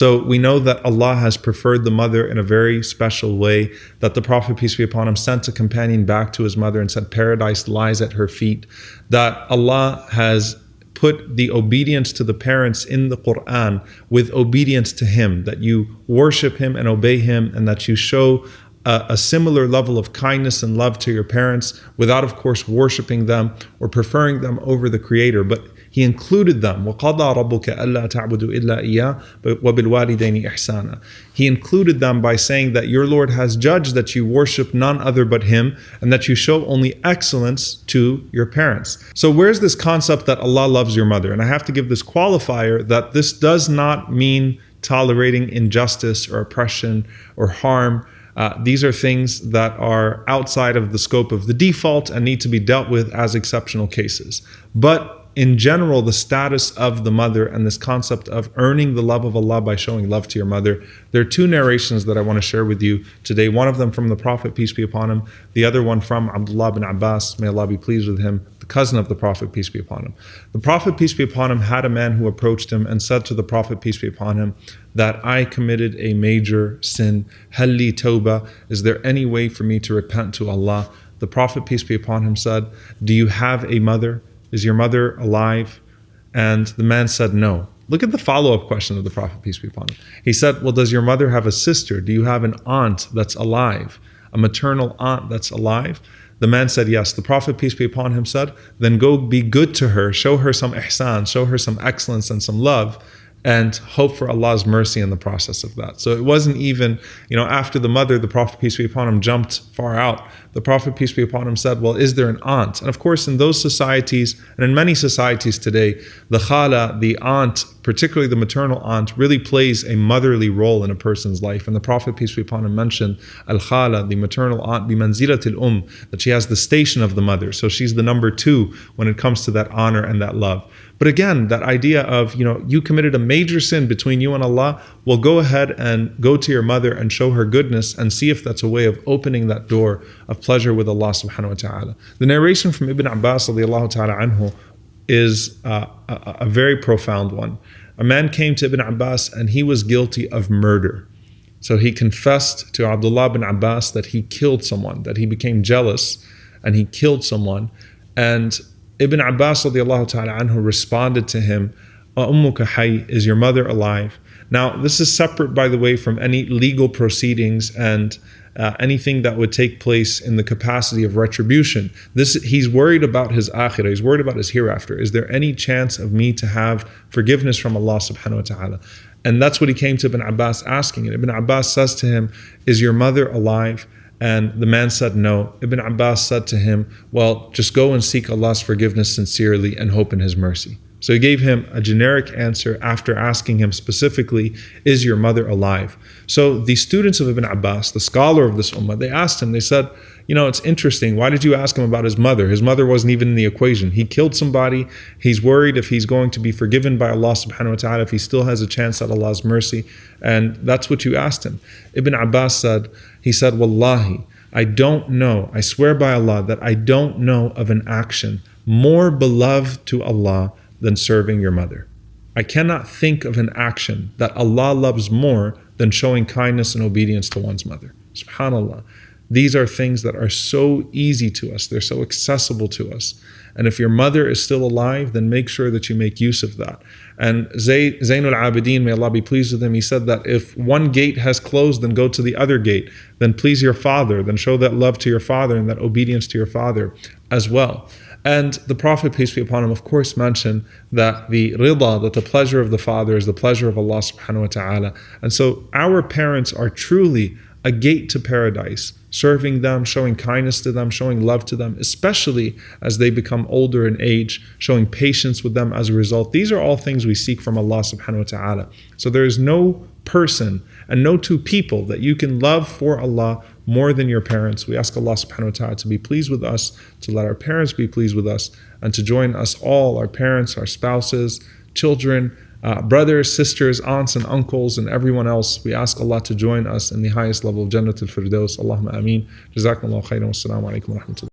So we know that Allah has preferred the mother in a very special way, that the Prophet, peace be upon him, sent a companion back to his mother and said, paradise lies at her feet. That Allah has put the obedience to the parents in the Quran with obedience to Him, that you worship Him and obey Him, and that you show a similar level of kindness and love to your parents without, of course, worshiping them or preferring them over the Creator. But He included them. وَقَضَى رَبُّكَ أَلَّا تَعْبُدُوا إِلَّا إِيَّاهُ وَبِالْوَالِدَيْنِ إِحْسَانًا. He included them by saying that your Lord has judged that you worship none other but Him, and that you show only excellence to your parents. So where's this concept that Allah loves your mother? And I have to give this qualifier that this does not mean tolerating injustice or oppression or harm. These are things that are outside of the scope of the default and need to be dealt with as exceptional cases. But in general, the status of the mother and this concept of earning the love of Allah by showing love to your mother, there are two narrations that I want to share with you today. One of them from the Prophet, peace be upon him. The other one from Abdullah bin Abbas, may Allah be pleased with him, the cousin of the Prophet, peace be upon him. The Prophet, peace be upon him, had a man who approached him and said to the Prophet, peace be upon him, that I committed a major sin. Hal li tawbah, is there any way for me to repent to Allah? The Prophet, peace be upon him, said, do you have a mother? Is your mother alive? And the man said, no. Look at the follow-up question of the Prophet, peace be upon him. He said, well, does your mother have a sister? Do you have an aunt that's alive? A maternal aunt that's alive? The man said, yes. The Prophet, peace be upon him, said, then go be good to her, show her some ihsan, show her some excellence and some love, and hope for Allah's mercy in the process of that. So it wasn't even, after the mother, the Prophet, peace be upon him, jumped far out. The Prophet, peace be upon him, said, well, is there an aunt? And of course, in those societies, and in many societies today, the khala, the aunt, particularly the maternal aunt, really plays a motherly role in a person's life. And the Prophet, peace be upon him, mentioned al-khala, the maternal aunt, bi-manzilatil that she has the station of the mother. So she's the number two when it comes to that honor and that love. But again, that idea of, you committed a major sin between you and Allah, well, go ahead and go to your mother and show her goodness and see if that's a way of opening that door of pleasure with Allah subhanahu wa ta'ala. The narration from Ibn Abbas radiallahu ta'ala anhu is a very profound one. A man came to Ibn Abbas and he was guilty of murder. So he confessed to Abdullah bin Abbas that he killed someone, that he became jealous and he killed someone. And Ibn Abbas radiallahu ta'ala anhu responded to him, "Ummuka hayy, is your mother alive?" Now, this is separate, by the way, from any legal proceedings and anything that would take place in the capacity of retribution. He's worried about his akhirah, he's worried about his hereafter. Is there any chance of me to have forgiveness from Allah subhanahu wa ta'ala? And that's what he came to Ibn Abbas asking. And Ibn Abbas says to him, "Is your mother alive?" And the man said no. Ibn Abbas said to him, well, just go and seek Allah's forgiveness sincerely and hope in His mercy. So he gave him a generic answer after asking him specifically, is your mother alive? So the students of Ibn Abbas, the scholar of this ummah, they asked him, they said, it's interesting. Why did you ask him about his mother? His mother wasn't even in the equation. He killed somebody. He's worried if he's going to be forgiven by Allah subhanahu wa ta'ala, if he still has a chance at Allah's mercy. And that's what you asked him. Ibn Abbas said, Wallahi, I don't know. I swear by Allah that I don't know of an action more beloved to Allah than serving your mother. I cannot think of an action that Allah loves more than showing kindness and obedience to one's mother. SubhanAllah. These are things that are so easy to us. They're so accessible to us. And if your mother is still alive, then make sure that you make use of that. And Zainul Abidin, may Allah be pleased with him, he said that if one gate has closed, then go to the other gate. Then please your father. Then show that love to your father and that obedience to your father as well. And the Prophet, peace be upon him, of course mentioned that the rida, that the pleasure of the father is the pleasure of Allah subhanahu wa ta'ala. And so our parents are truly a gate to paradise, serving them, showing kindness to them, showing love to them, especially as they become older in age, showing patience with them as a result. These are all things we seek from Allah subhanahu wa ta'ala. So there is no person and no two people that you can love for Allah more than your parents. We ask Allah subhanahu wa ta'ala to be pleased with us, to let our parents be pleased with us, and to join us all, our parents, our spouses, children, brothers, sisters, aunts and uncles and everyone else. We ask Allah to join us in the highest level of Jannatul Firdaus. Allahumma ameen. Jazakumullahu khairan. Wassalamu alaikum wa rahmatullah.